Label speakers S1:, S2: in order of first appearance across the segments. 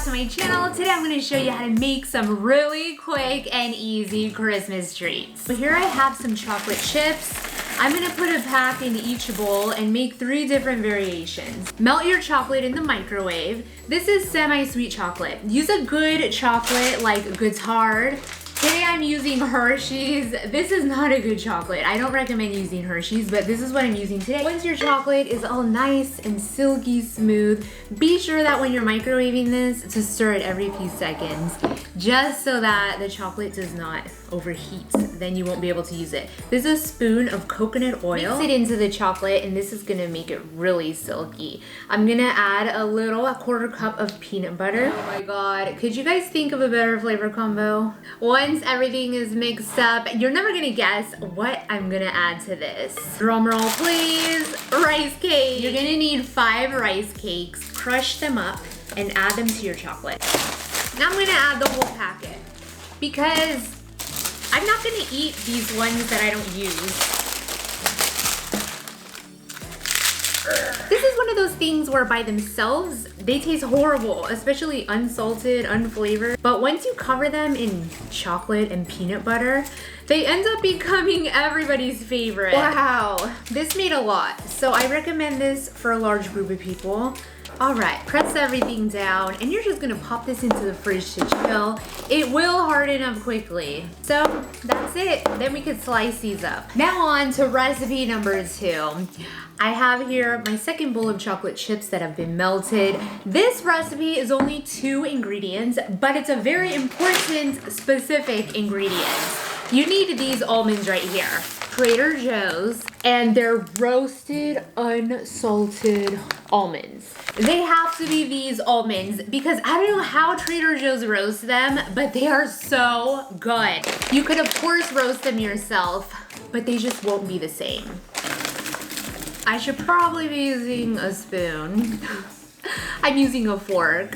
S1: to my channel. Today I'm going to show you how to make some really quick and easy Christmas treats. So here I have some chocolate chips. I'm going to put a pack into each bowl and make 3 different variations. Melt your chocolate in the microwave. This is semi-sweet chocolate. Use a good chocolate like Good's Hard. Today I'm using Hershey's. This is not a good chocolate. I don't recommend using Hershey's, but this is what I'm using today. Once your chocolate is all nice and silky smooth, be sure that when you're microwaving this to stir it every few seconds, just so that the chocolate does not overheat. Then you won't be able to use it. This is a spoon of coconut oil. Mix it into the chocolate and this is gonna make it really silky. I'm gonna add a 1/4 cup of peanut butter. Oh my God, could you guys think of a better flavor combo? Once everything is mixed up, you're never gonna guess what I'm gonna add to this. Drum roll please. Rice cake. You're gonna need 5 rice cakes. Crush them up and add them to your chocolate. Now I'm gonna add the whole packet because I'm not gonna eat these ones that I don't use. This is one of those things where by themselves, they taste horrible, especially unsalted, unflavored. But once you cover them in chocolate and peanut butter, they end up becoming everybody's favorite. Wow, this made a lot. So I recommend this for a large group of people. All right, press everything down and you're just gonna pop this into the fridge to chill. It will harden up quickly. So that's it, then we could slice these up. Now on to recipe number 2. I have here my second bowl of chocolate chips that have been melted. This recipe is only 2 ingredients, but it's a very important specific ingredient. You need these almonds right here. Trader Joe's, and they're roasted unsalted almonds. They have to be these almonds because I don't know how Trader Joe's roasts them, but they are so good. You could of course roast them yourself, but they just won't be the same. I should probably be using a spoon. I'm using a fork.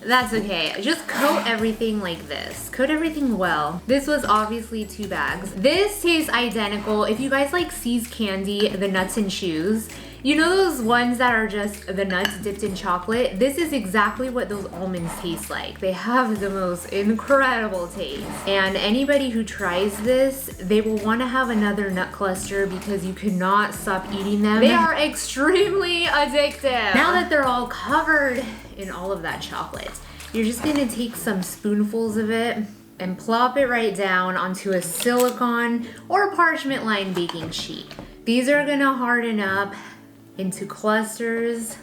S1: That's okay. Just coat everything like this. Coat everything well. This was obviously 2 bags. This tastes identical. If you guys like C's candy, the nuts and chews, you know those ones that are just the nuts dipped in chocolate? This is exactly what those almonds taste like. They have the most incredible taste. And anybody who tries this, they will want to have another nut cluster because you cannot stop eating them. They are extremely addictive. Now that they're all covered in all of that chocolate, you're just gonna take some spoonfuls of it and plop it right down onto a silicone or parchment lined baking sheet. These are gonna harden up into clusters,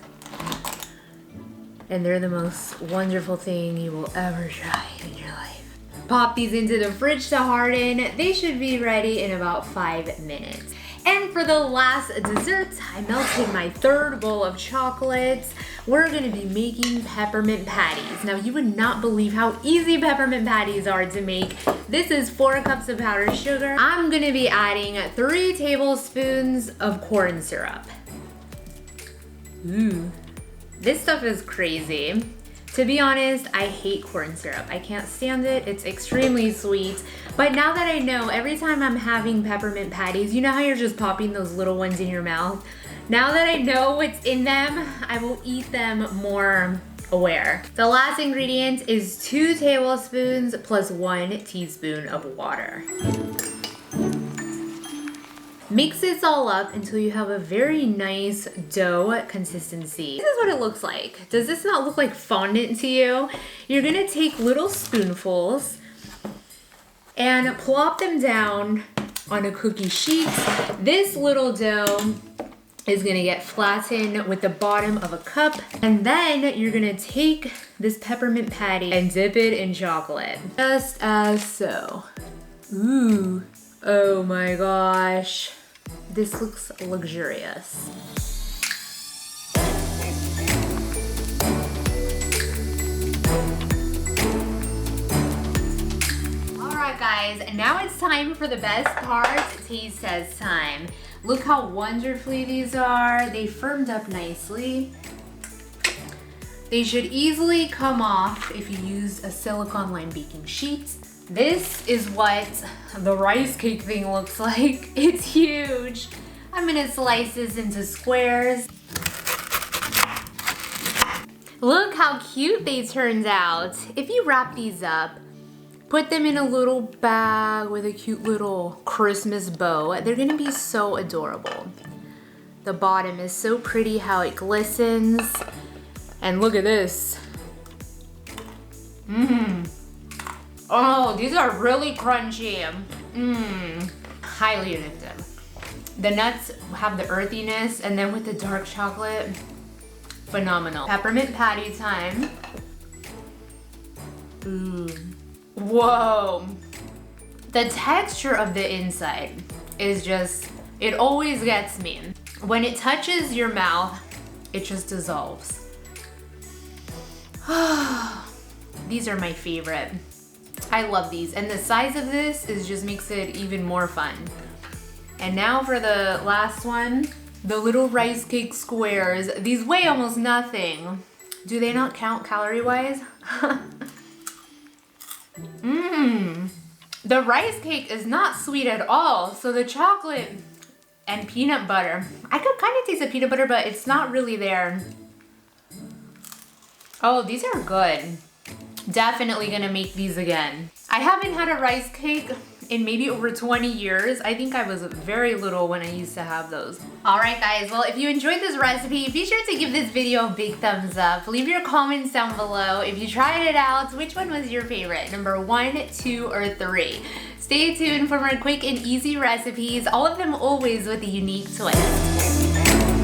S1: and they're the most wonderful thing you will ever try in your life. Pop these into the fridge to harden. They should be ready in about 5 minutes. And for the last dessert, I melted my 3rd bowl of chocolates. We're gonna be making peppermint patties. Now you would not believe how easy peppermint patties are to make. This is 4 cups of powdered sugar. I'm gonna be adding 3 tablespoons of corn syrup. Ooh, this stuff is crazy. To be honest, I hate corn syrup. I can't stand it. It's extremely sweet. But now that I know, every time I'm having peppermint patties, you know how you're just popping those little ones in your mouth? Now that I know what's in them, I will eat them more aware. The last ingredient is 2 tablespoons plus 1 teaspoon of water. Mix this all up until you have a very nice dough consistency. This is what it looks like. Does this not look like fondant to you? You're gonna take little spoonfuls and plop them down on a cookie sheet. This little dough is gonna get flattened with the bottom of a cup. And then you're gonna take this peppermint patty and dip it in chocolate. Just as so. Ooh, oh my gosh. This looks luxurious. All right guys, now it's time for the best part, taste test time. Look how wonderfully these are. They firmed up nicely. They should easily come off if you use a silicone lined baking sheet. This is what the rice cake thing looks like. It's huge. I'm gonna slice this into squares. Look how cute they turned out. If you wrap these up, put them in a little bag with a cute little Christmas bow, they're gonna be so adorable. The bottom is so pretty how it glistens. And look at this. Oh, these are really crunchy. Highly addictive. The nuts have the earthiness, and then with the dark chocolate, phenomenal. Peppermint patty time. Whoa. The texture of the inside is just, it always gets me. When it touches your mouth, it just dissolves. These are my favorite. I love these, and the size of this just makes it even more fun. And now for the last one, the little rice cake squares. These weigh almost nothing. Do they not count calorie-wise? The rice cake is not sweet at all, so the chocolate and peanut butter. I could kind of taste the peanut butter, but it's not really there. Oh, these are good. Definitely gonna make these again. I haven't had a rice cake in maybe over 20 years. I think I was very little when I used to have those. All right, guys, well, if you enjoyed this recipe, be sure to give this video a big thumbs up. Leave your comments down below. If you tried it out, which one was your favorite? Number 1, 2, or 3? Stay tuned for more quick and easy recipes, all of them always with a unique twist.